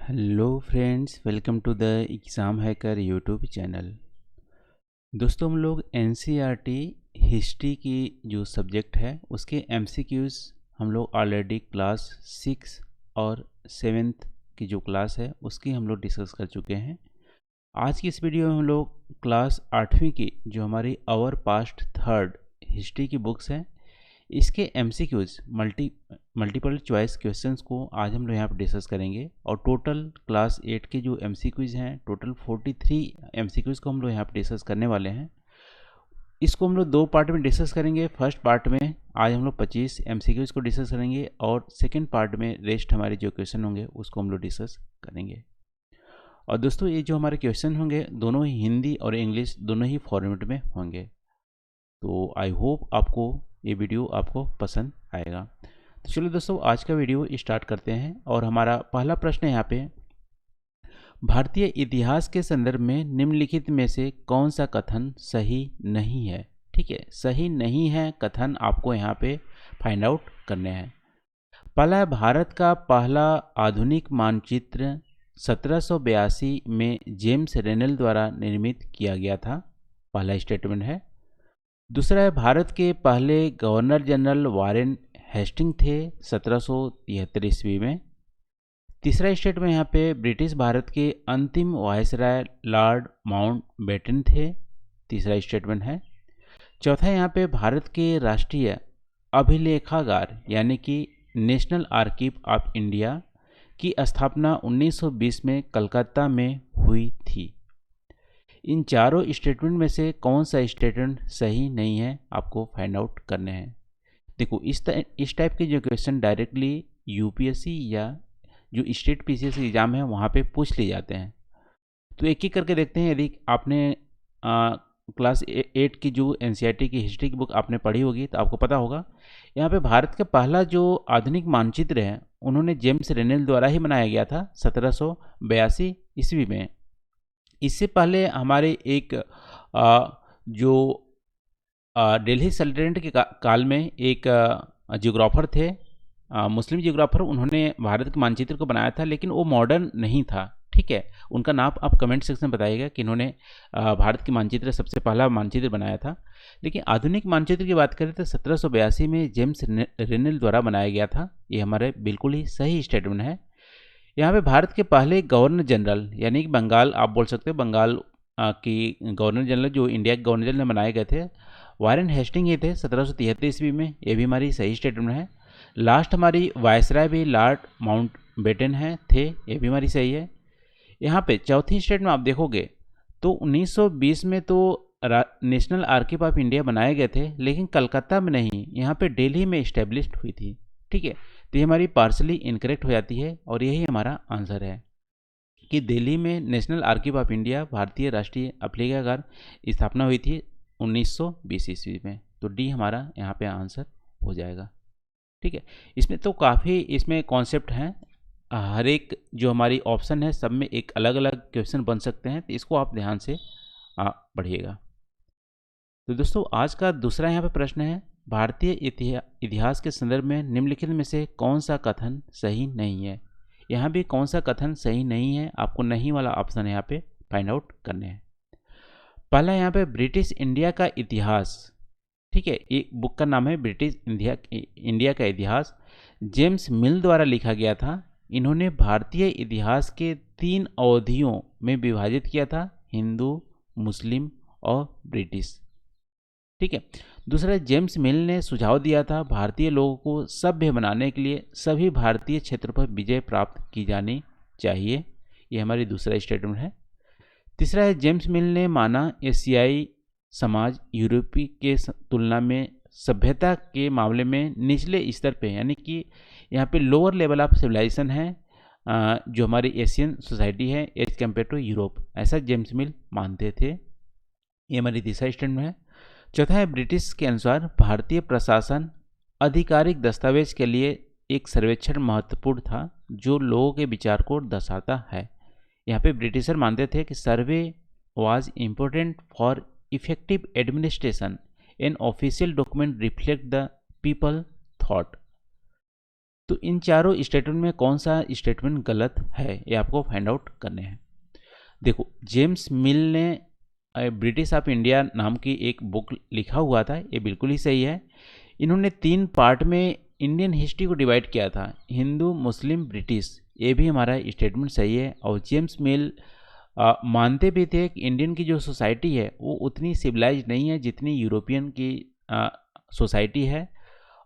Hello friends, welcome to the Exam Hacker YouTube channel. दोस्तों, हम लोग एनसीईआरटी हिस्ट्री की जो सब्जेक्ट है उसके एमसीक्यूज़ हम लोग ऑलरेडी क्लास 6 और 7th की जो क्लास है उसकी हम लोग डिस्कस कर चुके हैं। आज की इस वीडियो में हम लोग क्लास 8वीं की जो हमारी आवर पास्ट थर्ड हिस्ट्री की बुक्स हैं इसके एमसीक्यूज़ मल्टीपल चॉइस क्वेश्चंस को आज हम लोग यहाँ पर डिस्कस करेंगे। और टोटल क्लास 8 के जो एमसीक्यूज़ हैं, टोटल 43 एमसीक्यूज़ को हम लोग यहाँ पर डिस्कस करने वाले हैं। इसको हम लोग दो पार्ट में डिस्कस करेंगे। फर्स्ट पार्ट में आज हम लोग 25 एमसीक्यूज़ को डिस्कस करेंगे और सेकेंड पार्ट में रेस्ट हमारे जो क्वेश्चन होंगे उसको हम लोग डिस्कस करेंगे। और दोस्तों, ये जो हमारे क्वेश्चन होंगे दोनों ही हिंदी और इंग्लिश दोनों ही फॉर्मेट में होंगे। तो आई होप आपको ये वीडियो आपको पसंद आएगा। तो चलो दोस्तों, आज का वीडियो स्टार्ट करते हैं। और हमारा पहला प्रश्न है यहाँ पे, भारतीय इतिहास के संदर्भ में निम्नलिखित में से कौन सा कथन सही नहीं है। ठीक है, सही नहीं है कथन आपको यहाँ पे फाइंड आउट करने हैं। पहला है, भारत का पहला आधुनिक मानचित्र 1782 में जेम्स रेनेल द्वारा निर्मित किया गया था। पहला स्टेटमेंट है। दूसरा है, भारत के पहले गवर्नर जनरल वारेन हेस्टिंग थे 1773 ईस्वी में। तीसरा स्टेटमेंट यहाँ पे, ब्रिटिश भारत के अंतिम वायसराय लॉर्ड माउंटबेटन थे। तीसरा स्टेटमेंट है। चौथा यहाँ पे, भारत के राष्ट्रीय अभिलेखागार यानी कि नेशनल आर्कीव ऑफ इंडिया की स्थापना 1920 में कलकत्ता में हुई थी। इन चारों स्टेटमेंट में से कौन सा स्टेटमेंट सही नहीं है आपको फाइंड आउट करने हैं। देखो, इस टाइप के जो क्वेश्चन डायरेक्टली यूपीएससी या जो स्टेट पीसीएस एग्जाम है वहाँ पे पूछ लिए जाते हैं। तो एक एक करके देखते हैं। यदि आपने क्लास 8 की जो एनसीईआरटी की हिस्ट्री की बुक आपने पढ़ी होगी तो आपको पता होगा, यहाँ पे भारत का पहला जो आधुनिक मानचित्र है उन्होंने जेम्स रेनेल द्वारा ही बनाया गया था 1782 ईस्वी में। इससे पहले हमारे एक जो दिल्ली सल्तनत के काल में एक जियोग्राफर थे, मुस्लिम जियोग्राफर, उन्होंने भारत के मानचित्र को बनाया था, लेकिन वो मॉडर्न नहीं था। ठीक है, उनका नाम आप कमेंट सेक्शन में बताइएगा कि इन्होंने भारत की मानचित्र सबसे पहला मानचित्र बनाया था। लेकिन आधुनिक मानचित्र की बात करें तो 1782 में जेम्स रेनेल द्वारा बनाया गया था। ये हमारे बिल्कुल ही सही स्टेटमेंट है। यहाँ पे भारत के पहले गवर्नर जनरल यानी कि बंगाल, आप बोल सकते हो बंगाल की गवर्नर जनरल जो इंडिया के गवर्नर जनरल बनाए गए थे, वारेन हेस्टिंग ये थे 1773 ईस्वी में। ये भी हमारी सही स्टेटमेंट है। लास्ट हमारी वायसराय भी लॉर्ड माउंटबेटन है थे, ये भी हमारी सही है। यहाँ पे चौथी स्टेटमेंट आप देखोगे तो 1920 में तो नेशनल आर्कीव ऑफ इंडिया बनाए गए थे, लेकिन कलकत्ता में नहीं, यहाँ पे दिल्ली में इस्टेब्लिश्ड हुई थी। ठीक है, तो ये हमारी पार्सली इनकरेक्ट हो जाती है और यही हमारा आंसर है कि दिल्ली में नेशनल आर्कीव ऑफ इंडिया भारतीय राष्ट्रीय अभिलेखागार स्थापना हुई थी 1920 ईस्वी में। तो डी हमारा यहाँ पे आंसर हो जाएगा। ठीक है, इसमें तो काफ़ी इसमें कॉन्सेप्ट हैं। हर एक जो हमारी ऑप्शन है सब में एक अलग अलग क्वेश्चन बन सकते हैं, तो इसको आप ध्यान से पढ़िएगा। तो दोस्तों, आज का दूसरा यहाँ पे प्रश्न है, भारतीय इतिहास के संदर्भ में निम्नलिखित में से कौन सा कथन सही नहीं है। यहाँ भी कौन सा कथन सही नहीं है आपको नहीं वाला ऑप्शन यहाँ पे फाइंड आउट करने हैं। पहला यहाँ पे, ब्रिटिश इंडिया का इतिहास। ठीक है, ये बुक का नाम है ब्रिटिश इंडिया का इतिहास, जेम्स मिल द्वारा लिखा गया था। इन्होंने भारतीय इतिहास के 3 अवधियों में विभाजित किया था, हिंदू, मुस्लिम और ब्रिटिश। ठीक है। दूसरा, जेम्स मिल ने सुझाव दिया था भारतीय लोगों को सभ्य बनाने के लिए सभी भारतीय क्षेत्रों पर विजय प्राप्त की जानी चाहिए। ये हमारी दूसरा स्टेटमेंट है। तीसरा है, जेम्स मिल ने माना एशियाई समाज यूरोपीय के तुलना में सभ्यता के मामले में निचले स्तर पे, यानी कि यहाँ पे लोअर लेवल ऑफ सिविलाइजेशन है जो हमारी एशियन सोसाइटी है एज कम्पेयर टू यूरोप, ऐसा जेम्स मिल मानते थे। ये हमारी तीसरा स्टेटमेंट है। चौथा है, ब्रिटिश के अनुसार भारतीय प्रशासन आधिकारिक दस्तावेज के लिए एक सर्वेक्षण महत्वपूर्ण था जो लोगों के विचार को दर्शाता है। यहाँ पे ब्रिटिशर मानते थे कि सर्वे was important for effective administration, an official document reflect the people thought. तो इन चारों स्टेटमेंट में कौन सा स्टेटमेंट गलत है ये आपको फाइंड आउट करने हैं। देखो, जेम्स मिल ने ब्रिटिश ऑफ इंडिया नाम की एक बुक लिखा हुआ था, ये बिल्कुल ही सही है। इन्होंने 3 पार्ट में इंडियन हिस्ट्री को डिवाइड किया था, हिंदू, मुस्लिम, ब्रिटिश। ये भी हमारा स्टेटमेंट सही है। और जेम्स मिल मानते भी थे कि इंडियन की जो सोसाइटी है वो उतनी सिविलाइज नहीं है जितनी यूरोपियन की सोसाइटी है,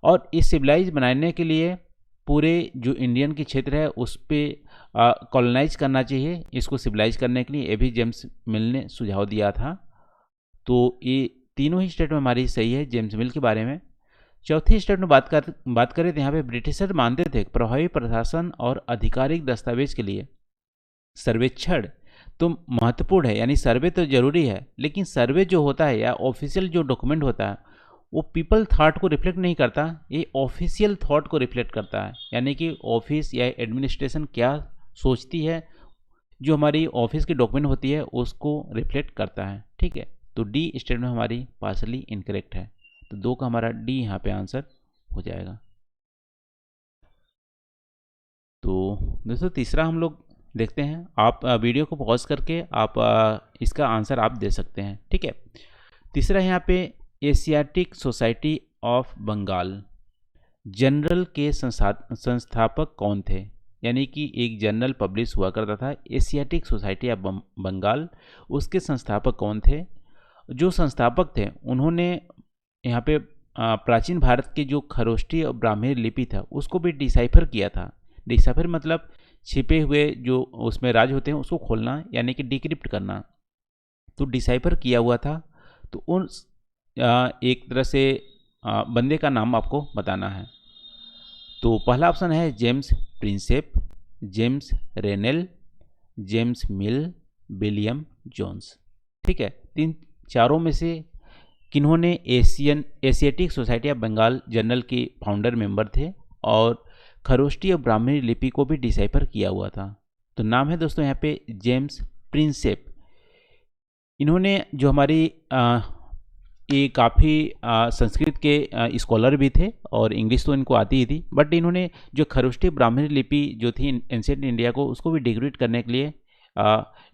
और इस सिविलाइज बनाने के लिए पूरे जो इंडियन की क्षेत्र है उस पर कॉलोनाइज करना चाहिए, इसको सिविलाइज करने के लिए। ये भी जेम्स मिल ने सुझाव दिया था। तो ये तीनों ही स्टेटमेंट हमारी सही है जेम्स मिल के बारे में। चौथी स्टेटमेंट बात करें तो यहाँ पे ब्रिटिशर मानते थे प्रभावी प्रशासन और आधिकारिक दस्तावेज के लिए सर्वेक्षण तो महत्वपूर्ण है, यानी सर्वे तो जरूरी है, लेकिन सर्वे जो होता है या ऑफिशियल जो डॉक्यूमेंट होता है वो पीपल थॉट को रिफ्लेक्ट नहीं करता, ये ऑफिशियल थॉट को रिफ्लेक्ट करता है। यानी कि ऑफिस या एडमिनिस्ट्रेशन क्या सोचती है, जो हमारी ऑफिस की डॉक्यूमेंट होती है उसको रिफ्लेक्ट करता है। ठीक है, तो डी स्टेटमेंट हमारी पार्शली इनकरेक्ट है, तो 2 का हमारा डी यहाँ पे आंसर हो जाएगा। तो दोस्तों तीसरा हम लोग देखते हैं। आप वीडियो को पॉज करके आप इसका आंसर आप दे सकते हैं। ठीक है, तीसरा यहाँ पे Asiatic Society of Bengal journal के संस्थापक कौन थे? यानी कि एक जर्नल पब्लिश हुआ करता था एशियाटिक सोसाइटी ऑफ बंगाल, उसके संस्थापक कौन थे? जो संस्थापक थे उन्होंने यहाँ पे प्राचीन भारत के जो खरोष्टी और ब्राह्मी लिपि था उसको भी डिसाइफर किया था। डिसाइफर मतलब छिपे हुए जो उसमें राज होते हैं उसको खोलना, यानी कि डिक्रिप्ट करना। तो डिसाइफर किया हुआ था। तो उन एक तरह से बंदे का नाम आपको बताना है। तो पहला ऑप्शन है James Prinsep, James Rennell, James Mill, William Jones. ठीक है, चारों में से किन्होंने Asiatic Society of Bengal journal के फाउंडर मेंबर थे और खरोष्टी और ब्राह्मणी लिपि को भी डिसाइफर किया हुआ था? तो नाम है दोस्तों यहाँ पे जेम्स प्रिंसेप। इन्होंने जो हमारी ये काफ़ी संस्कृत के स्कॉलर भी थे और इंग्लिश तो इनको आती ही थी, बट इन्होंने जो खरोष्टी ब्राह्मणी लिपि जो थी एंशिएंट इंडिया को उसको भी डिक्रिप्ट करने के लिए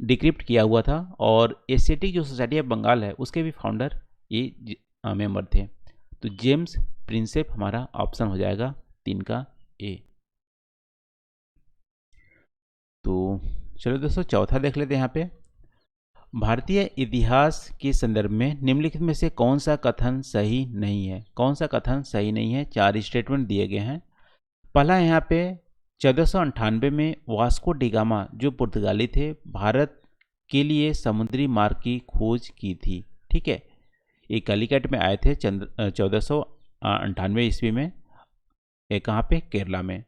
डिक्रिप्ट किया हुआ था। और एशियाटिक जो सोसाइटी ऑफ बंगाल है उसके भी फाउंडर ये मेंबर थे। तो जेम्स प्रिंसेप हमारा ऑप्शन हो जाएगा 3 का ए। तो चलो दोस्तों चौथा देख लेते हैं यहाँ पे। भारतीय इतिहास के संदर्भ में निम्नलिखित में से कौन सा कथन सही नहीं है? कौन सा कथन सही नहीं है? 4 स्टेटमेंट दिए गए हैं। पहला यहाँ पे 1498 में वास्को डिगामा जो पुर्तगाली थे भारत के लिए समुद्री मार्ग की खोज की थी। ठीक है, ये कालीकट में आए थे 1498 ईस्वी में। ये कहाँ पे? केरला में।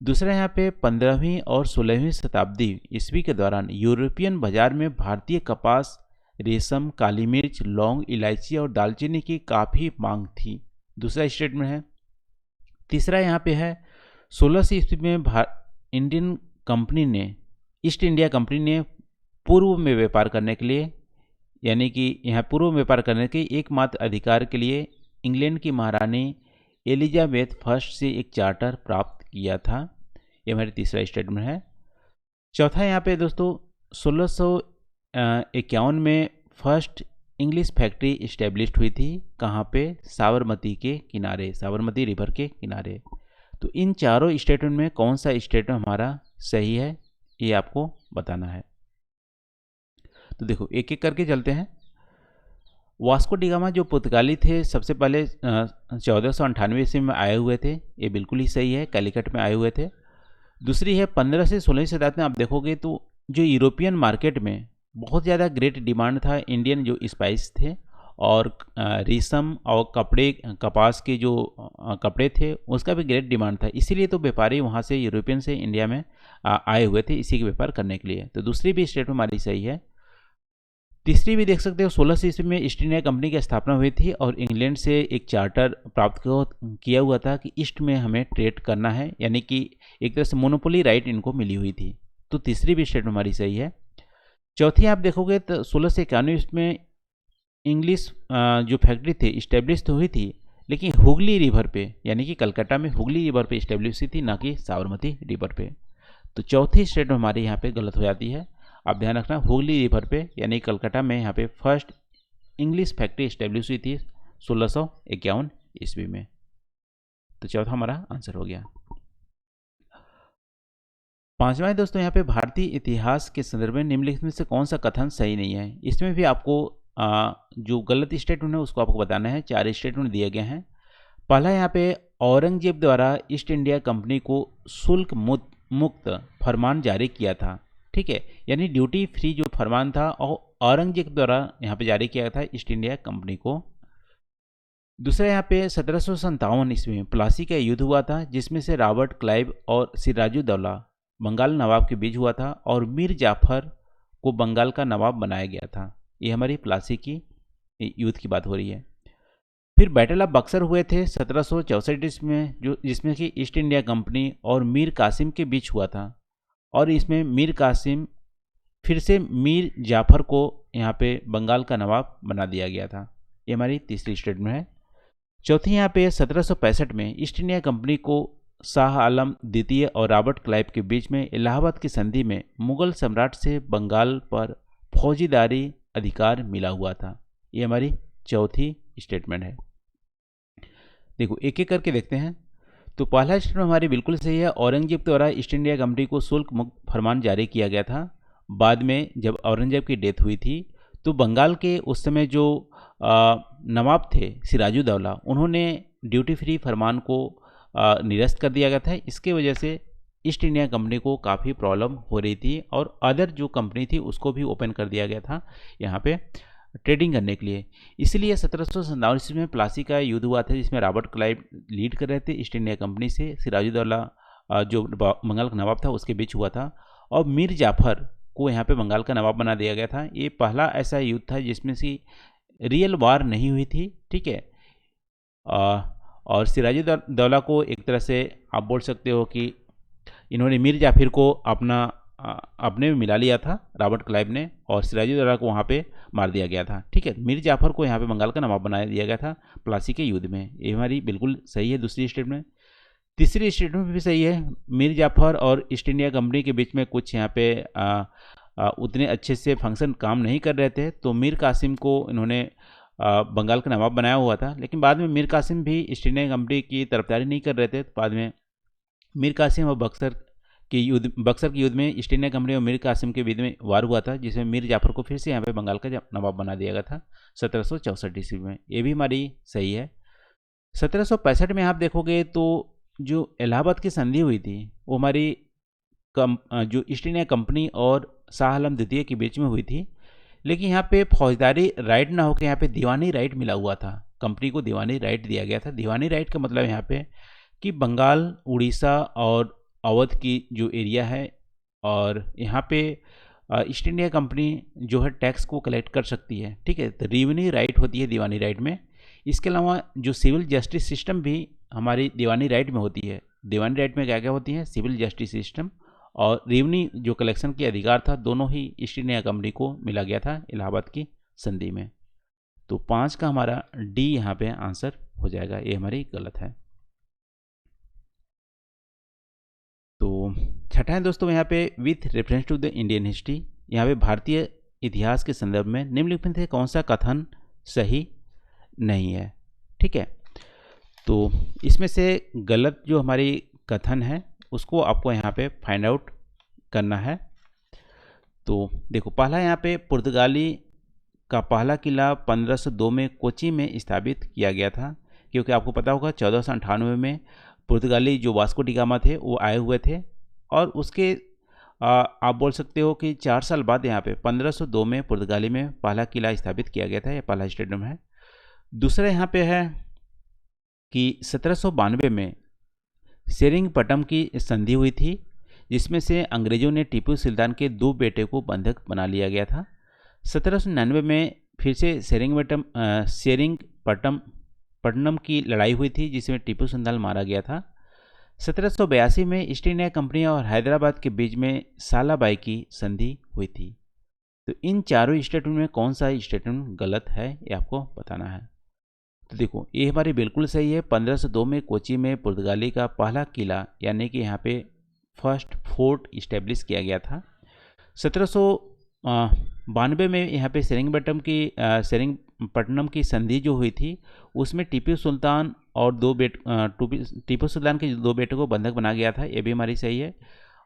दूसरा यहाँ पे 15वीं और 16वीं शताब्दी ईस्वी के दौरान यूरोपियन बाजार में भारतीय कपास, रेशम, काली मिर्च, लौंग, इलायची और दालचीनी की काफ़ी मांग थी। दूसरा स्टेटमेंट है। तीसरा यहाँ पे है 1600 ईस्वी में इंडियन कंपनी ने ईस्ट इंडिया कंपनी ने पूर्व में व्यापार करने के लिए, यानी कि यहाँ पूर्व में व्यापार करने के एकमात्र अधिकार के लिए इंग्लैंड की महारानी एलिजाबेथ फर्स्ट से एक चार्टर प्राप्त किया था। ये हमारी तीसरा स्टेटमेंट है। चौथा यहाँ पे दोस्तों 1651 में फर्स्ट इंग्लिश फैक्ट्री इस्टेब्लिश हुई थी। कहाँ पे? साबरमती के किनारे, साबरमती रिवर के किनारे। तो इन चारों स्टेटमेंट में कौन सा स्टेटमेंट हमारा सही है ये आपको बताना है। तो देखो एक एक करके चलते हैं। वास्को डिगामा जो पुर्तगाली थे सबसे पहले 1498 ईस्वी में आए हुए थे, ये बिल्कुल ही सही है, कैलिकट में आए हुए थे। दूसरी है 15 से 16वीं शताब्दी में आप देखोगे तो जो यूरोपियन मार्केट में बहुत ज़्यादा ग्रेट डिमांड था इंडियन जो स्पाइस थे और रेशम और कपड़े, कपास के जो कपड़े थे उसका भी ग्रेट डिमांड था, इसीलिए तो व्यापारी वहाँ से यूरोपियन से इंडिया में आए हुए थे इसी के व्यापार करने के लिए। तो दूसरी भी स्टेटमेंट हमारी सही है। तीसरी भी देख सकते हो 1600 ईस्वी में ईस्ट इंडिया कंपनी की स्थापना हुई थी और इंग्लैंड से एक चार्टर प्राप्त किया हुआ था कि ईस्ट में हमें ट्रेड करना है, यानी कि एक तरह से मोनोपोली राइट इनको मिली हुई थी। तो तीसरी भी स्टेटमेंट हमारी सही है। चौथी आप देखोगे तो 1691 में इंग्लिश जो फैक्ट्री थी इस्टेब्लिश तो हुई थी, लेकिन हुगली रिवर पे, यानी कि कलकत्ता में हुगली रिवर पे इस्टेब्लिश हुई थी, ना कि साबरमती रिवर पे। तो चौथी स्टेटमेंट हमारी यहाँ पे गलत हो जाती है। आप ध्यान रखना, हुगली रिवर पे यानी कलकत्ता में यहाँ पे फर्स्ट इंग्लिश फैक्ट्री इस्टेब्लिश हुई थी 1651 ईस्वी में। तो चौथा हमारा आंसर हो गया। पांचवा है दोस्तों, यहाँ पे भारतीय इतिहास के संदर्भ में निम्नलिखित में से कौन सा कथन सही नहीं है। इसमें भी आपको जो गलत स्टेटमेंट है उसको आपको बताना है। 4 स्टेटमेंट दिए गए हैं। पहला यहाँ पे औरंगजेब द्वारा ईस्ट इंडिया कंपनी को शुल्क मुक्त फरमान जारी किया था। ठीक है, यानी ड्यूटी फ्री जो फरमान था और औरंगजेब द्वारा यहाँ पे जारी किया था ईस्ट इंडिया कंपनी को। दूसरा यहाँ पे 1757 ईस्वी में प्लासी का युद्ध हुआ था, जिसमें से रॉबर्ट क्लाइव और सिराजुद्दौला बंगाल नवाब के बीच हुआ था और मीर जाफर को बंगाल का नवाब बनाया गया था। ये हमारी प्लासी की युद्ध की बात हो रही है। फिर बैटल ऑफ बक्सर हुए थे 1764 में, जो जिसमें कि ईस्ट इंडिया कंपनी और मीर कासिम के बीच हुआ था, और इसमें मीर कासिम फिर से मीर जाफर को यहाँ पे बंगाल का नवाब बना दिया गया था। ये हमारी तीसरी स्टेटमेंट है। चौथी यहाँ पे 1765 में ईस्ट इंडिया कंपनी को शाह आलम द्वितीय और रॉबर्ट क्लाइव के बीच में इलाहाबाद की संधि में मुगल सम्राट से बंगाल पर फौजीदारी अधिकार मिला हुआ था। ये हमारी चौथी स्टेटमेंट है। देखो एक एक करके देखते हैं। तो पहला स्टेटमेंट हमारी बिल्कुल सही है। औरंगजेब द्वारा ईस्ट इंडिया कंपनी को शुल्क मुक्त फरमान जारी किया गया था। बाद में जब औरंगजेब की डेथ हुई थी तो बंगाल के उस समय जो नवाब थे सिराजुद्दौला, उन्होंने ड्यूटी फ्री फरमान को निरस्त कर दिया गया था। इसके वजह से ईस्ट इंडिया कंपनी को काफ़ी प्रॉब्लम हो रही थी और अदर जो कंपनी थी उसको भी ओपन कर दिया गया था यहाँ पे ट्रेडिंग करने के लिए। इसलिए 1757 ईस्वी में प्लासी का युद्ध हुआ था, जिसमें रॉबर्ट क्लाइव लीड कर रहे थे ईस्ट इंडिया कंपनी से। सिराजुद्दौला जो बंगाल का नवाब था उसके बीच हुआ था, और मीर जाफर को यहाँ पे बंगाल का नवाब बना दिया गया था। ये पहला ऐसा युद्ध था जिसमें से रियल वार नहीं हुई थी। ठीक है, और सिराजुद्दौला को एक तरह से आप बोल सकते हो कि इन्होंने मीर जाफर को अपने में मिला लिया था रॉबर्ट क्लाइव ने, और सिराजुद्दौला को वहाँ पे मार दिया गया था। ठीक है, मीर जाफर को यहाँ पे बंगाल का नवाब बना दिया गया था प्लासी के युद्ध में। ये हमारी बिल्कुल सही है दूसरी स्टेटमेंट। तीसरी स्टेटमेंट भी सही है। मीर जाफर और ईस्ट इंडिया कंपनी के बीच में कुछ यहाँ पे उतने अच्छे से फंक्शन काम नहीं कर रहे थे, तो मीर कासिम को इन्होंने बंगाल का नवाब बनाया हुआ था। लेकिन बाद में मीर कासिम भी ईस्ट इंडिया कंपनी की तरफदारी नहीं कर रहे थे। बाद में मीर कासिम और बक्सर के युद्ध में ईस्ट इंडिया कंपनी और मीर कासिम के बीच में वार हुआ था, जिसमें मीर जाफर को फिर से यहाँ पे बंगाल का नवाब बना दिया गया था 1764 ईस्वी में। ये भी हमारी सही है। 1765 में आप देखोगे तो जो इलाहाबाद की संधि हुई थी वो हमारी जो ईस्ट इंडिया कंपनी और शाह आलम द्वितीय के बीच में हुई थी। लेकिन यहाँ पे फौजदारी राइट ना होकर यहाँ पे दीवानी राइट मिला हुआ था। कंपनी को दीवानी राइट दिया गया था। दीवानी राइट का मतलब यहाँ पे कि बंगाल, उड़ीसा और अवध की जो एरिया है, और यहाँ पे ईस्ट इंडिया कंपनी जो है टैक्स को कलेक्ट कर सकती है। ठीक है, तो रेवेन्यू राइट होती है दीवानी राइट में। इसके अलावा जो सिविल जस्टिस सिस्टम भी हमारी दीवानी राइट में होती है। दीवानी राइट में क्या क्या होती है? सिविल जस्टिस सिस्टम और रेवेन्यू जो कलेक्शन के अधिकार था, दोनों ही ईस्ट इंडिया कंपनी को मिला गया था इलाहाबाद की संधि में। तो 5 का हमारा डी यहाँ पे आंसर हो जाएगा। ये हमारी गलत है। तो छठा है दोस्तों यहाँ पे with reference to the Indian history, यहाँ पे भारतीय इतिहास के संदर्भ में निम्नलिखित में से कौन सा कथन सही नहीं है। ठीक है, तो इसमें से गलत जो हमारी कथन है उसको आपको यहाँ पे फाइंड आउट करना है। तो देखो पहला यहाँ पे पुर्तगाली का पहला किला 1502 में कोची में स्थापित किया गया था, क्योंकि आपको पता होगा 1498 में पुर्तगाली जो वास्को डी गामा थे वो आए हुए थे, और उसके आप बोल सकते हो कि 4 साल बाद यहाँ पे 1502 में पुर्तगाली में पहला किला स्थापित किया गया था। ये पहला स्टेडियम है। दूसरा यहाँ पे है कि 1792 में सेरिंगपट्टम की संधि हुई थी, जिसमें से अंग्रेजों ने टीपू सुल्तान के 2 बेटे को बंधक बना लिया गया था। 1799 में फिर से सेरिंगपट्टनम की लड़ाई हुई थी, जिसमें टीपू सुल्तान मारा गया था। 1782 में ईस्ट इंडिया कंपनी और हैदराबाद के बीच में सालाबाई की संधि हुई थी। तो इन चारों स्टेटमेंट में कौन सा स्टेटमेंट गलत है ये आपको बताना है। तो देखो ये हमारी बिल्कुल सही है। 1502 में कोची में पुर्तगाली का पहला किला यानी कि यहाँ पे फर्स्ट फोर्ट इस्टेब्लिश किया गया था। 1792 में यहाँ पे सेरिंगपट्टनम की संधि जो हुई थी उसमें टीपू सुल्तान और टीपू सुल्तान के 2 बेटों को बंधक बना गया था, ये भी हमारी सही है।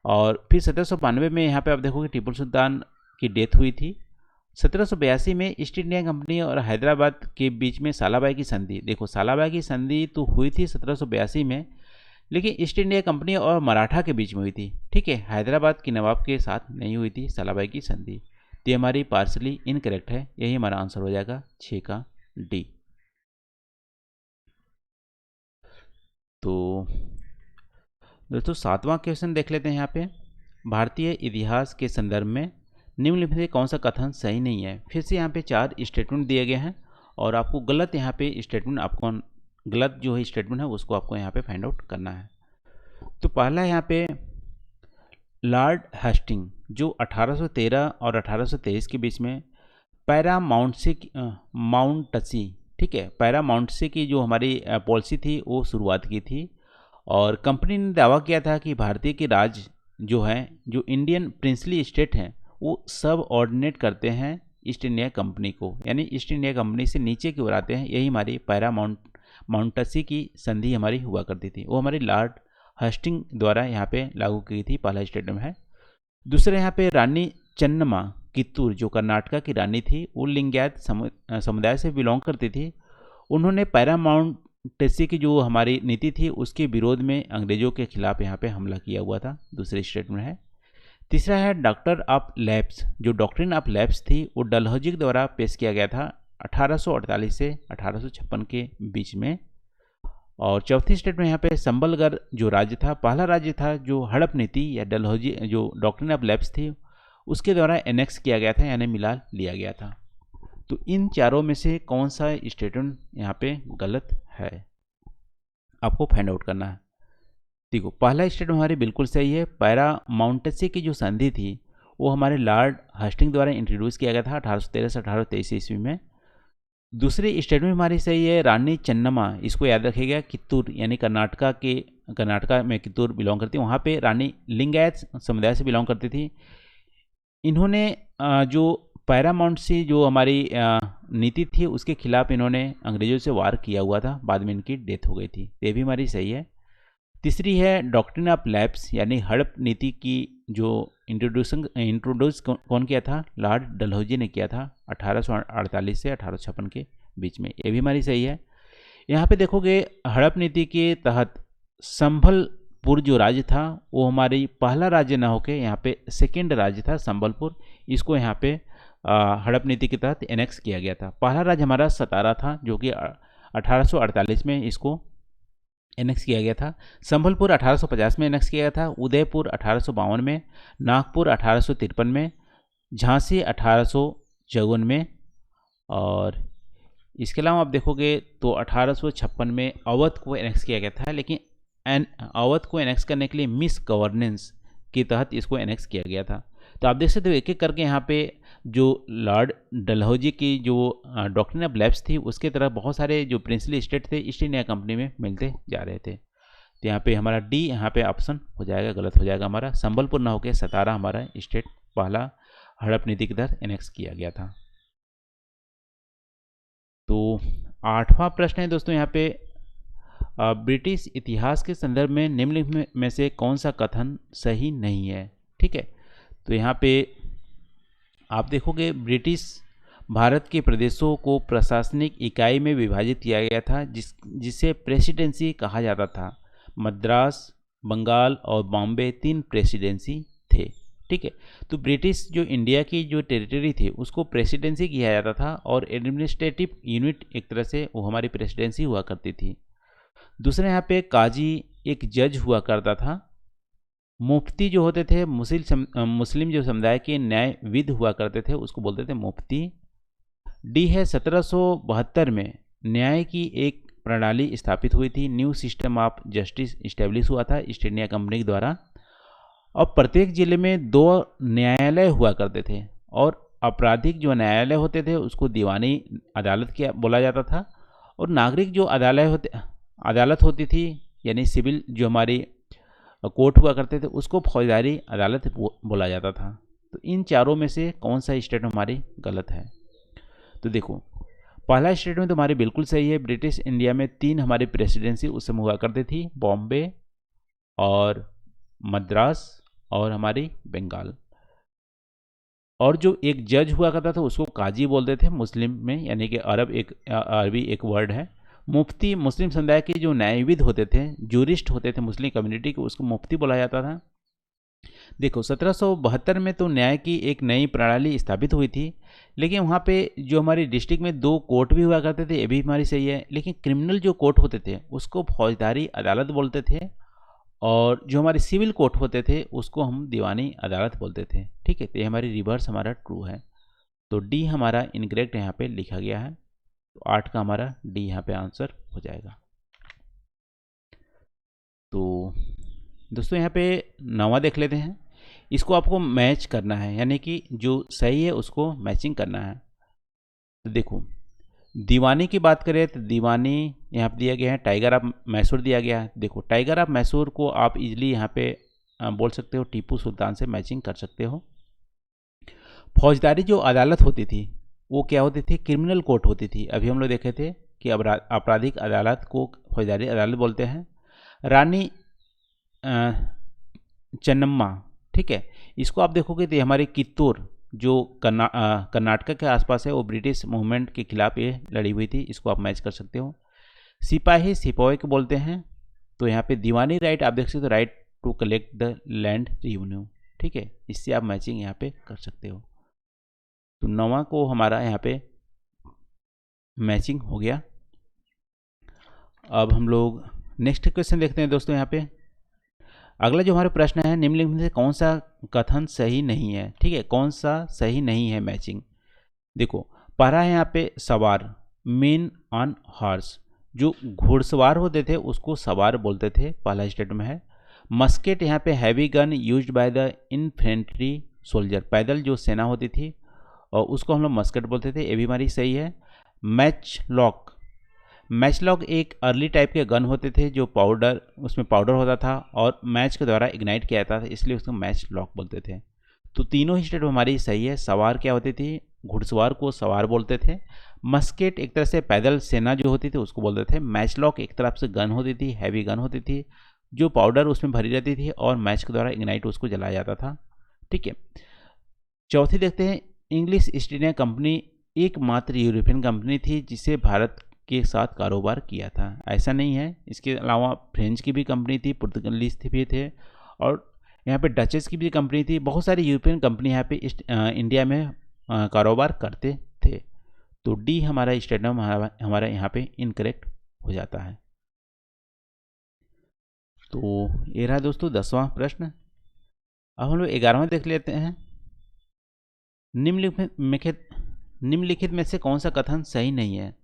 और फिर 1792 में यहाँ पे आप देखोगे टीपू सुल्तान की डेथ हुई थी। 1782 में ईस्ट इंडिया कंपनी और हैदराबाद के बीच में सालाबाई की संधि, देखो सालाबाई की संधि तो हुई थी 1782 में, लेकिन ईस्ट इंडिया कंपनी और मराठा के बीच में हुई थी, ठीक है, हैदराबाद की नवाब के साथ नहीं हुई थी सालाबाई की संधि। तो ये हमारी पार्सली इनकरेक्ट है, यही हमारा आंसर हो जाएगा 6 का डी। तो दोस्तों 7वां क्वेश्चन देख लेते हैं। यहाँ पे भारतीय इतिहास के संदर्भ में निम्नलिखित में कौन सा कथन सही नहीं है। फिर से यहाँ पे 4 स्टेटमेंट दिए गए हैं और आपको गलत यहाँ पे स्टेटमेंट, आपको गलत जो है स्टेटमेंट है उसको आपको यहाँ पे फाइंड आउट करना है। तो पहला यहाँ पे लॉर्ड हेस्टिंग जो 1813 और 1823 के बीच में माउंटसी, ठीक है, पैरामाउंटसी की जो हमारी पॉलिसी थी वो शुरुआत की थी। और कंपनी ने दावा किया था कि भारतीय के राज्य जो है, जो इंडियन प्रिंसली स्टेट हैं, वो सब ऑर्डिनेट करते हैं ईस्ट इंडिया कंपनी को, यानी ईस्ट इंडिया कंपनी से नीचे की ओर आते हैं। यही हमारी पैरामाउंटसी की संधि हमारी हुआ करती थी, वो हमारी लॉर्ड हेस्टिंग द्वारा यहाँ पे लागू की थी। पहला स्टेटमेंट है। दूसरे यहाँ पे रानी चन्नम्मा कित्तूर जो कर्नाटका की रानी थी, वो लिंगायत समुदाय से बिलोंग करती थी। उन्होंने पैरामाउंटसी की जो हमारी नीति थी उसके विरोध में अंग्रेजों के खिलाफ यहाँ पे हमला किया हुआ था। दूसरे स्टेटमेंट है। तीसरा है डॉक्टर ऑफ लैब्स, जो डॉक्ट्रिन ऑफ लैब्स थी वो डलहौजी द्वारा पेश किया गया था 1848 से 1856 के बीच में। और चौथी स्टेटमेंट यहाँ पे संबलगढ़ जो राज्य था, पहला राज्य था जो हड़प नीति या डलहौजी जो डॉक्ट्रिन ऑफ लैब्स थी उसके द्वारा एनेक्स किया गया था, यानी मिला लिया गया था। तो इन चारों में से कौन सा स्टेटमेंट यहाँ पे गलत है, आपको फाइंड आउट करना है। देखो पहला स्टेटमेंट हमारी बिल्कुल सही है। पैरामाउंटसी की जो संधि थी वो हमारे लॉर्ड हेस्टिंग द्वारा इंट्रोड्यूस किया गया था 1813 से 1823 ईस्वी में। दूसरी स्टेटमेंट हमारी सही है। रानी चन्नम्मा, इसको याद रखिएगा, कित्तूर यानी कर्नाटका में कित्तूर बिलोंग करती है, वहाँ पे रानी लिंगायत समुदाय से बिलोंग करती थी। इन्होंने जो पैरामाउंटसी जो हमारी नीति थी उसके खिलाफ इन्होंने अंग्रेजों से वार किया हुआ था, बाद में इनकी डेथ हो गई थी, ये भी हमारी सही है। तीसरी है डॉक्ट्रिन ऑफ लैब्स यानी हड़प नीति की जो इंट्रोड्यूस कौन किया था, लॉर्ड डलहौजी ने किया था 1848 से 1856 के बीच में, ये भी हमारी सही है। यहाँ पे देखोगे हड़प नीति के तहत संबलपुर जो राज्य था वो हमारी पहला राज्य ना होके यहाँ पे सेकेंड राज्य था संबलपुर, इसको यहाँ पे हड़प नीति के तहत एनेक्स किया गया था। पहला राज्य हमारा सतारा था जो कि 1848 में इसको एनेक्स किया गया था। संबलपुर 1850 में एनेक्स किया गया था। उदयपुर 1852 में, नागपुर 1853 में, झांसी 1854 में, और इसके अलावा आप देखोगे तो 1856 में अवध को एनेक्स किया गया था, लेकिन अवध को एनेक्स करने के लिए मिस गवर्नेंस के तहत इसको एनेक्स किया गया था। तो आप देख सकते हो एक एक करके यहाँ पे जो लॉर्ड डलहौजी की जो डॉक्ट्रिन ऑफ लैब्स थी उसके तरह बहुत सारे जो प्रिंसली स्टेट थे ईस्ट इंडिया कंपनी में मिलते जा रहे थे। तो यहाँ पे हमारा डी यहाँ पे ऑप्शन हो जाएगा, गलत हो जाएगा हमारा। संबलपुर ना होकर सतारा हमारा स्टेट पहला हड़प नीति के तहत एनेक्स किया गया था। तो 8वां प्रश्न है दोस्तों यहाँ पे ब्रिटिश इतिहास के संदर्भ में निम्नलिखित में से कौन सा कथन सही नहीं है, ठीक है। तो यहाँ पे आप देखोगे ब्रिटिश भारत के प्रदेशों को प्रशासनिक इकाई में विभाजित किया गया था जिसे प्रेसिडेंसी कहा जाता था। मद्रास, बंगाल और बॉम्बे 3 प्रेसिडेंसी थे, ठीक है। तो ब्रिटिश जो इंडिया की जो टेरिटरी थी उसको प्रेसिडेंसी किया जाता था और एडमिनिस्ट्रेटिव यूनिट एक तरह से वो हमारी प्रेसिडेंसी हुआ करती थी। दूसरे यहाँ पे काजी एक जज हुआ करता था। मुफ्ती जो होते थे मुस्लिम जो समुदाय के न्यायविद हुआ करते थे उसको बोलते थे मुफ्ती। डी है 1772 में न्याय की एक प्रणाली स्थापित हुई थी, new system of justice establish हुआ था ईस्ट इंडिया कंपनी द्वारा। और प्रत्येक जिले में 2 न्यायालय हुआ करते थे और आपराधिक जो न्यायालय होते थे उसको दीवानी अदालत किया बोला जाता था और नागरिक जो अदालत होती थी, यानी सिविल जो हमारी कोर्ट हुआ करते थे, उसको फौजदारी अदालत बोला जाता था। तो इन चारों में से कौन सा स्टेटमेंट हमारी गलत है? तो देखो, पहला स्टेटमेंट तो हमारी बिल्कुल सही है। ब्रिटिश इंडिया में 3 हमारी प्रेसिडेंसी उस समय हुआ करती थी, बॉम्बे और मद्रास और हमारी बंगाल। और जो एक जज हुआ करता था उसको काजी बोलते थे मुस्लिम में, यानी कि अरबी एक वर्ड है। मुफ्ती मुस्लिम समुदाय के जो न्यायविद होते थे, जूरिस्ट होते थे मुस्लिम कम्युनिटी के, उसको मुफ्ती बोला जाता था। देखो 1772 में तो न्याय की एक नई प्रणाली स्थापित हुई थी, लेकिन वहाँ पे जो हमारी डिस्ट्रिक्ट में 2 कोर्ट भी हुआ करते थे, ये भी हमारी सही है। लेकिन क्रिमिनल जो कोर्ट होते थे उसको फौजदारी अदालत बोलते थे, और जो हमारे सिविल कोर्ट होते थे उसको हम दीवानी अदालत बोलते थे। ठीक है, तो ये हमारी रिवर्स हमारा ट्रू है। तो डी हमारा इनकरेक्ट यहाँ पे लिखा गया है। तो 8 का हमारा डी यहाँ पे आंसर हो जाएगा। तो दोस्तों यहाँ पे 9वां देख लेते हैं। इसको आपको मैच करना है, यानी कि जो सही है उसको मैचिंग करना है। तो देखो, दीवानी की बात करें तो दीवानी यहाँ पे दिया गया है, टाइगर ऑफ मैसूर दिया गया है। देखो, टाइगर ऑफ मैसूर को आप इजीली यहाँ पे बोल सकते हो टीपू सुल्तान से मैचिंग कर सकते हो। फौजदारी जो अदालत होती थी वो क्या होती थी? क्रिमिनल कोर्ट होती थी। अभी हम लोग देखे थे कि आपराधिक अदालत को फौजदारी अदालत बोलते हैं। रानी चन्नम्मा, ठीक है, इसको आप देखोगे तो हमारे कित्तूर जो कर्नाटक के आसपास है, वो ब्रिटिश मूवमेंट के खिलाफ ये लड़ी हुई थी। इसको आप मैच कर सकते हो। सिपाही सिपाही को बोलते हैं। तो यहाँ पे दीवानी राइट आप देख सकते हो, right to collect the land revenue. ठीक है, इससे आप मैचिंग यहाँ पे कर सकते हो। तो 9वां को हमारा यहाँ पे मैचिंग हो गया। अब हम लोग नेक्स्ट क्वेश्चन देखते हैं दोस्तों। यहाँ पे अगला जो हमारा प्रश्न है, निम्नलिखित में से कौन सा कथन सही नहीं है? ठीक है, कौन सा सही नहीं है मैचिंग? देखो, पहला है यहाँ पे सवार, मेन ऑन हॉर्स। जो घुड़सवार होते थे उसको सवार बोलते थे, पहला स्टेट में है। मस्केट यहाँ पे heavy gun used by the infantry soldier, पैदल जो सेना होती थी और उसको हम लोग मस्केट बोलते थे, ये भी हमारी सही है। मैच लॉक एक अर्ली टाइप के गन होते थे जो उसमें पाउडर होता था और मैच के द्वारा इग्नाइट किया जाता था, इसलिए उसको मैच लॉक बोलते थे। तो तीनों ही स्टेट हमारी सही है। सवार क्या होती थी? घुड़सवार को सवार बोलते थे। मस्केट एक तरह से पैदल सेना जो होती थी उसको बोलते थे। मैच लॉक एक तरफ से गन होती थी, हैवी गन होती थी जो पाउडर उसमें भरी रहती थी और मैच के द्वारा इग्नाइट उसको जलाया जाता था। ठीक है, चौथी देखते हैं। इंग्लिश ईस्ट इंडिया कंपनी एकमात्र यूरोपियन कंपनी थी जिसे भारत के साथ कारोबार किया था। ऐसा नहीं है, इसके अलावा फ्रेंच की भी कंपनी थी, पुर्तगालीज भी थे, और यहाँ पे डचेस की भी कंपनी थी। बहुत सारी यूरोपियन कंपनी यहाँ पे इंडिया में कारोबार करते थे। तो डी हमारा स्टेटमेंट हमारा यहाँ पे इनकरेक्ट हो जाता है। तो ये रहा दोस्तों 10वां प्रश्न। अब हम लोग 11वां देख लेते हैं। निम्नलिखित में से कौन सा कथन सही नहीं है?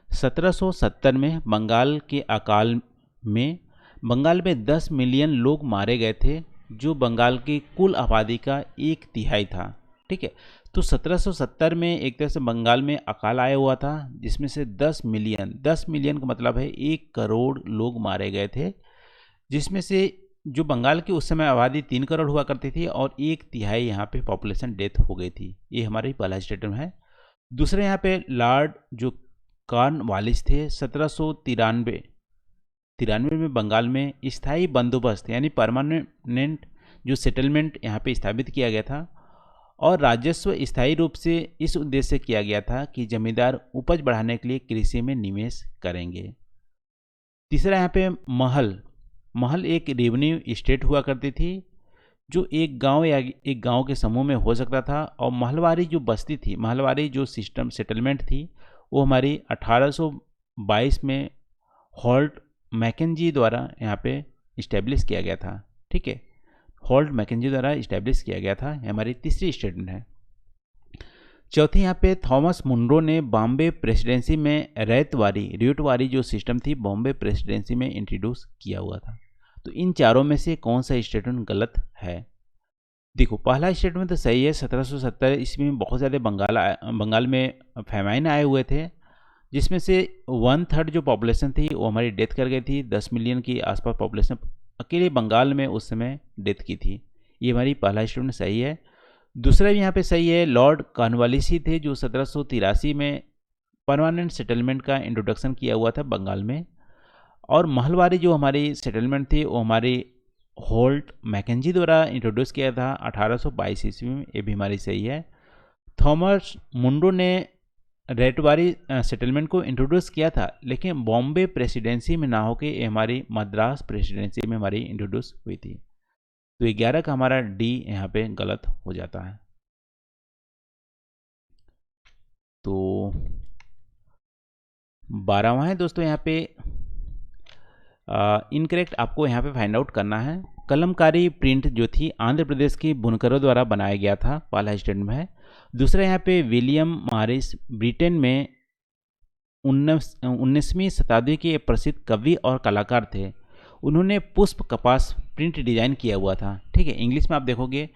1770 में बंगाल में 10 मिलियन लोग मारे गए थे, जो बंगाल की कुल आबादी का 1/3 था। ठीक है, तो 1770 में एक तरह से बंगाल में अकाल आया हुआ था, जिसमें से 10 मिलियन का मतलब है 1 करोड़ लोग मारे गए थे, जिसमें से जो बंगाल की उस समय आबादी 3 करोड़ हुआ करती थी और 1/3 यहाँ पे पॉपुलेशन डेथ हो गई थी। ये हमारी पहला स्टेटमेंट है। दूसरे यहाँ पे लॉर्ड जो कॉर्नवालिस थे, 1793 में बंगाल में स्थायी बंदोबस्त यानी परमानेंट जो सेटलमेंट यहाँ पे स्थापित किया गया था, और राजस्व स्थायी रूप से इस उद्देश्य से किया गया था कि जमींदार उपज बढ़ाने के लिए कृषि में निवेश करेंगे। तीसरा यहाँ पे महल एक रेवेन्यू स्टेट हुआ करती थी, जो एक गांव या एक गांव के समूह में हो सकता था, और महलवारी जो बस्ती थी, महलवारी जो सिस्टम सेटलमेंट थी, वो हमारी 1822 में हॉल्ट मैकेंजी द्वारा यहाँ पे इस्टेब्लिश किया गया था। ठीक है, हॉल्ट मैकेंजी द्वारा इस्टेब्लिश किया गया था। हमारी तीसरी स्टेटमेंट है। चौथी यहाँ पे थॉमस मुनरो ने बॉम्बे प्रेसिडेंसी में रेटवारी जो सिस्टम थी बॉम्बे प्रेसिडेंसी में इंट्रोड्यूस किया हुआ था। तो इन चारों में से कौन सा स्टेटमेंट गलत है? देखो, पहला स्टेटमेंट तो सही है। 1770 ईस्वी में बहुत ज़्यादा बंगाल में फैमाइन आए हुए थे, जिसमें से 1/3 जो पॉपुलेशन थी वो हमारी डेथ कर गई थी। 10 मिलियन की आसपास पॉपुलेशन अकेले बंगाल में उस समय डेथ की थी। ये हमारी पहला स्टेटमेंट सही है। दूसरा भी यहाँ पे सही है। लॉर्ड कॉर्नवालिस थे जो 1783 में परमानेंट सेटलमेंट का इंट्रोडक्शन किया हुआ था बंगाल में। और महलवारी जो हमारी सेटलमेंट थी वो हमारी होल्ट मैकेंजी द्वारा इंट्रोड्यूस किया था 1822 ईस्वी में। ये भी हमारी सही है। थॉमस मुंडो ने रेटवारी सेटलमेंट को इंट्रोड्यूस किया था, लेकिन बॉम्बे प्रेसिडेंसी में ना होकर ये हमारी मद्रास प्रेसिडेंसी में हमारी इंट्रोड्यूस हुई थी। तो 11 का हमारा डी यहाँ पे गलत हो जाता है। तो 12वां है दोस्तों, यहाँ पे इनकरेक्ट आपको यहाँ पे फाइंड आउट करना है। कलमकारी प्रिंट जो थी आंध्र प्रदेश की बुनकरों द्वारा बनाया गया था, पहला स्टेटमेंट है। दूसरा यहाँ पे विलियम मॉरिस ब्रिटेन में 19वीं शताब्दी के प्रसिद्ध कवि और कलाकार थे। उन्होंने पुष्प कपास प्रिंट डिजाइन किया हुआ था। ठीक है, इंग्लिश में आप देखोगे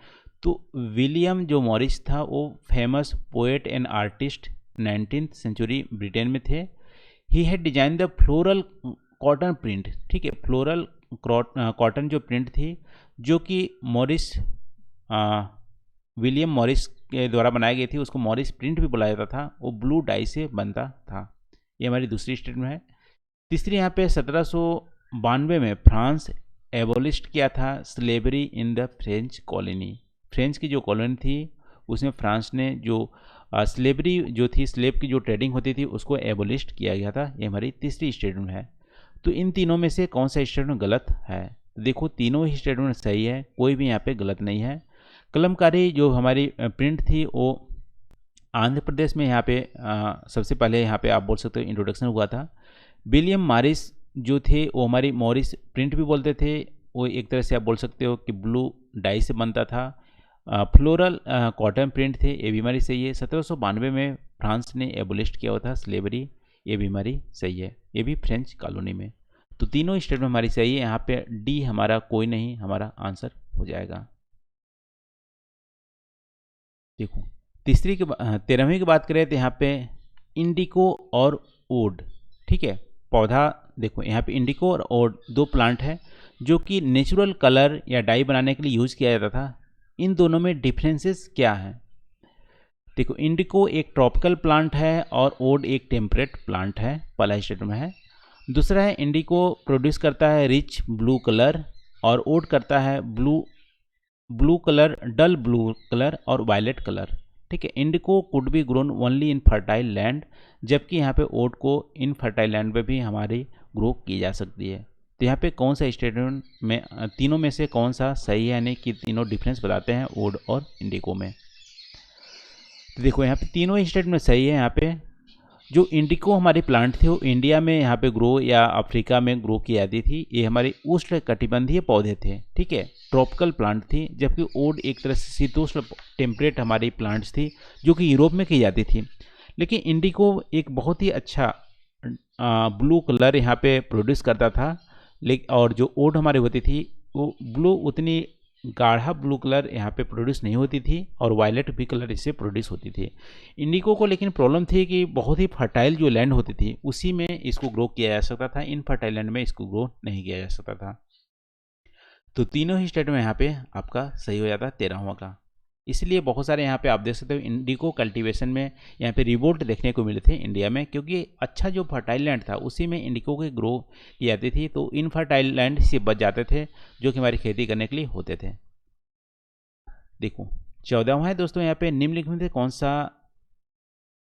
तो विलियम जो मॉरिस था वो famous poet and artist 19th century Britain में थे। He had design the floral cotton print. ठीक है, फ्लोरल कॉटन जो प्रिंट थी जो कि विलियम मॉरिस के द्वारा बनाई गई थी, उसको मॉरिस प्रिंट भी बोला जाता था। वो ब्लू डाई से बनता था। ये हमारी दूसरी स्टेटमेंट है। तीसरी यहाँ पे 1792 में फ्रांस एबोलिस्ट किया था slavery in the French colony. French की जो कॉलोनी थी उसमें फ्रांस ने जो स्लेवरी जो थी, स्लेव की जो ट्रेडिंग होती थी, उसको एबोलिस्ट किया गया था। ये हमारी तीसरी स्टेटमेंट है। तो इन तीनों में से कौन सा स्टेटमेंट गलत है? देखो तीनों ही स्टेटमेंट सही है, कोई भी यहाँ पे गलत नहीं है। कलमकारी जो हमारी प्रिंट थी वो आंध्र प्रदेश में यहाँ पे सबसे पहले यहाँ पे आप बोल सकते हो इंट्रोडक्शन हुआ था। विलियम मॉरिस जो थे वो हमारी मॉरिस प्रिंट भी बोलते थे। वो एक तरह से आप बोल सकते हो कि ब्लू डाई से बनता था। फ्लोरल कॉटन प्रिंट थे, ये भी हमारी सही है। 1792 में फ्रांस ने एबोलिस्ट किया हुआ था स्लेवरी, ये भी हमारी सही है। ये भी फ्रेंच कॉलोनी में। तो तीनों स्टेटमेंट हमारी सही है। यहाँ पे डी हमारा कोई नहीं हमारा आंसर हो जाएगा। देखो 13वीं की बात करें तो यहाँ पे इंडिको और ओड। ठीक है, पौधा देखो यहाँ पे इंडिको और ओड दो प्लांट है जो कि नेचुरल कलर या डाई बनाने के लिए यूज किया जाता था। इन दोनों में डिफरेंसेस क्या है? देखो इंडिको एक ट्रॉपिकल प्लांट है और ओड एक टेम्परेट प्लांट है, पहला स्टेटमेंट है। दूसरा है इंडिको प्रोड्यूस करता है रिच ब्लू कलर और ओड करता है blue colour, dull blue colour और वायलेट कलर। ठीक है, indigo could be grown only in fertile land, जबकि यहाँ पे ओड को इन फर्टाइल लैंड पे भी हमारी ग्रो की जा सकती है। तो यहाँ पे कौन सा स्टेटमेंट में तीनों में से कौन सा सही है, यानी कि तीनों डिफरेंस बताते हैं ओड और इंडिको में। तो देखो यहाँ पे तीनों स्टेटमेंट सही है। यहाँ पे जो इंडिको हमारी प्लांट थी वो इंडिया में यहाँ पे ग्रो या अफ्रीका में ग्रो की जाती थी। ये हमारी उष्ण कटिबंधीय पौधे थे। ठीक है, ट्रॉपिकल प्लांट थी। जबकि ओड एक तरह से शीतोष्ण टेम्परेट हमारी प्लांट्स थी जो कि यूरोप में की जाती थी। लेकिन इंडिको एक बहुत ही अच्छा ब्लू कलर यहाँ पे प्रोड्यूस करता था। लेकिन और जो ओड हमारी होती थी वो ब्लू उतनी गाढ़ा ब्लू कलर यहाँ पे प्रोड्यूस नहीं होती थी और वायलेट भी कलर इससे प्रोड्यूस होती थी। इंडिको को लेकिन प्रॉब्लम थी कि बहुत ही फर्टाइल जो लैंड होती थी उसी में इसको ग्रो किया जा सकता था, इन फर्टाइल लैंड में इसको ग्रो नहीं किया जा सकता था। तो तीनों ही स्टेटमेंट यहाँ पे आपका सही हो जाता है 13वां का। इसलिए बहुत सारे यहाँ पे आप देख सकते हो इंडिको कल्टीवेशन में यहाँ पे रिवोल्ट देखने को मिले थे इंडिया में, क्योंकि अच्छा जो फर्टाइल लैंड था उसी में इंडिको की ग्रो की जाती थी। तो इन फर्टाइल लैंड से बच जाते थे जो कि हमारी खेती करने के लिए होते थे। देखो 14वां है दोस्तों, यहाँ पे निम्नलिखित में से कौन सा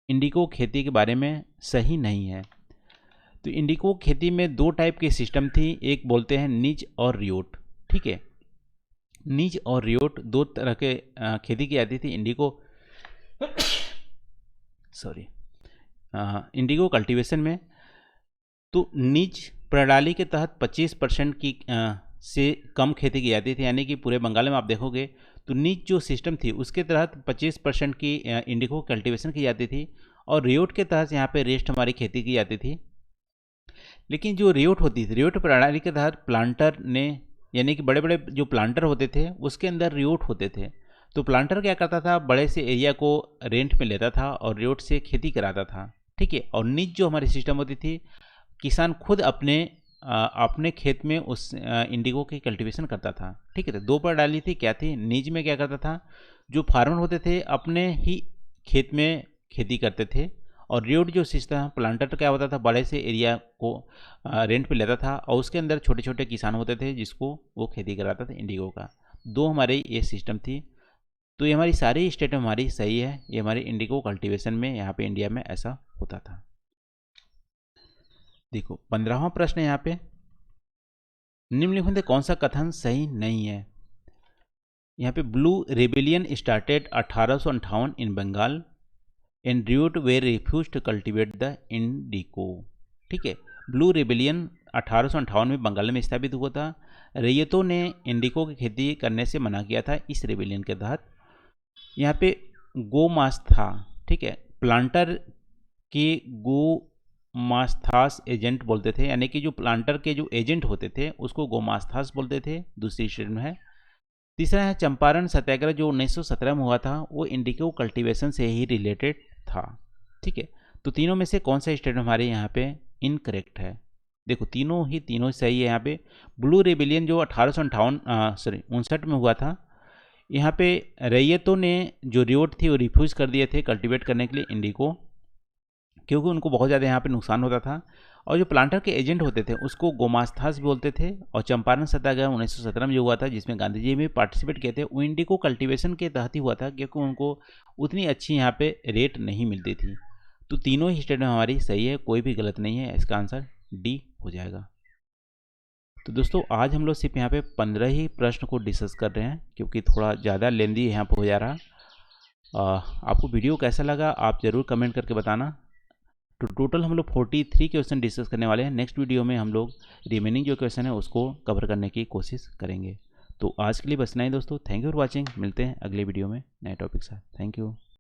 इंडिको खेती के बारे में सही नहीं है? तो इंडिको खेती में दो टाइप की सिस्टम थी, एक बोलते हैं निज और रियोट। ठीक है, निज और रियोट दो तरह के खेती की जाती थी इंडिको इंडिको कल्टीवेशन में। तो निज प्रणाली के तहत 25% की से कम खेती की जाती थी, यानी कि पूरे बंगाल में आप देखोगे तो निज जो सिस्टम थी उसके तहत 25% की इंडिको कल्टीवेशन की जाती थी और रियोट के तहत यहाँ पे रेस्ट हमारी खेती की जाती थी। लेकिन जो रियोट होती थी, रियोट प्रणाली के तहत प्लांटर ने, यानी कि बड़े बड़े जो प्लांटर होते थे उसके अंदर रियोट होते थे। तो प्लांटर क्या करता था, बड़े से एरिया को रेंट में लेता था और रियोट से खेती कराता था। ठीक है। और निज जो हमारी सिस्टम होती थी, किसान खुद अपने खेत में उस इंडिगो की कल्टीवेशन करता था, ठीक है। तो दो प्रणाली थी, क्या थी? निज में क्या करता था, जो फार्मर होते थे अपने ही खेत में खेती करते थे, और रियोड जो सिस्टम प्लांटर क्या होता था, बड़े से एरिया को रेंट पे लेता था, और उसके अंदर छोटे छोटे किसान होते थे जिसको वो खेती कराता था इंडिगो का। दो हमारे ये सिस्टम थी। तो ये हमारी सारी स्टेट में हमारी सही है, ये हमारी इंडिगो कल्टीवेशन में यहाँ पे इंडिया में ऐसा होता था। देखो 15वां प्रश्न है यहाँ पे, निम्नलिखित में कौन सा कथन सही नहीं है? यहाँ पे blue rebellion started 1858 in Bengal and ड्यूट they refuse to cultivate the indigo, ठीक है। ब्लू रेबिलियन 1858 में बंगाल में स्थापित हुआ था। रैयतों ने इंडिको की खेती करने से मना किया था इस रेबिलियन के तहत। यहाँ पे गोमास था, ठीक है। प्लांटर के गोमास्थास एजेंट बोलते थे, यानी कि जो प्लांटर के जो एजेंट होते थे उसको गोमास्थास बोलते थे, दूसरी स्टेट में है। तीसरा है चंपारण सत्याग्रह जो 1917 में हुआ था, वो इंडिको कल्टीवेशन से ही रिलेटेड था, ठीक है। तो तीनों में से कौन सा स्टेटमेंट हमारे यहाँ पे इनकरेक्ट है? देखो तीनों सही है। यहाँ पे ब्लू रेबिलियन जो 1859 में हुआ था, यहाँ पे रैयतों ने जो रियोट थी वो रिफ्यूज़ कर दिए थे कल्टीवेट करने के लिए इंडिको, क्योंकि उनको बहुत ज़्यादा यहाँ पे नुकसान होता था। और जो प्लांटर के एजेंट होते थे उसको गोमास्थास भी बोलते थे। और चंपारण सत्याग्रह 1917 में जो हुआ था, जिसमें गांधी जी भी पार्टिसिपेट किए थे, वो इंडिको कल्टीवेशन के तहत ही हुआ था, क्योंकि उनको उतनी अच्छी यहाँ पे रेट नहीं मिलती थी। तो तीनों ही स्टेटमेंट हमारी सही है, कोई भी गलत नहीं है। इसका आंसर डी हो जाएगा। तो दोस्तों आज हम लोग सिर्फ यहाँ पे 15 ही प्रश्न को डिस्कस कर रहे हैं, क्योंकि थोड़ा ज़्यादा लेंदी यहाँ पर हो जा रहा। आपको वीडियो कैसा लगा आप ज़रूर कमेंट करके बताना। तो टोटल हम लोग 43 क्वेश्चन डिस्कस करने वाले हैं। नेक्स्ट वीडियो में हम लोग रिमेनिंग जो क्वेश्चन है उसको कवर करने की कोशिश करेंगे। तो आज के लिए बस इतना ही दोस्तों। Thank you for watching. मिलते हैं अगले वीडियो में नए टॉपिक के साथ। Thank you.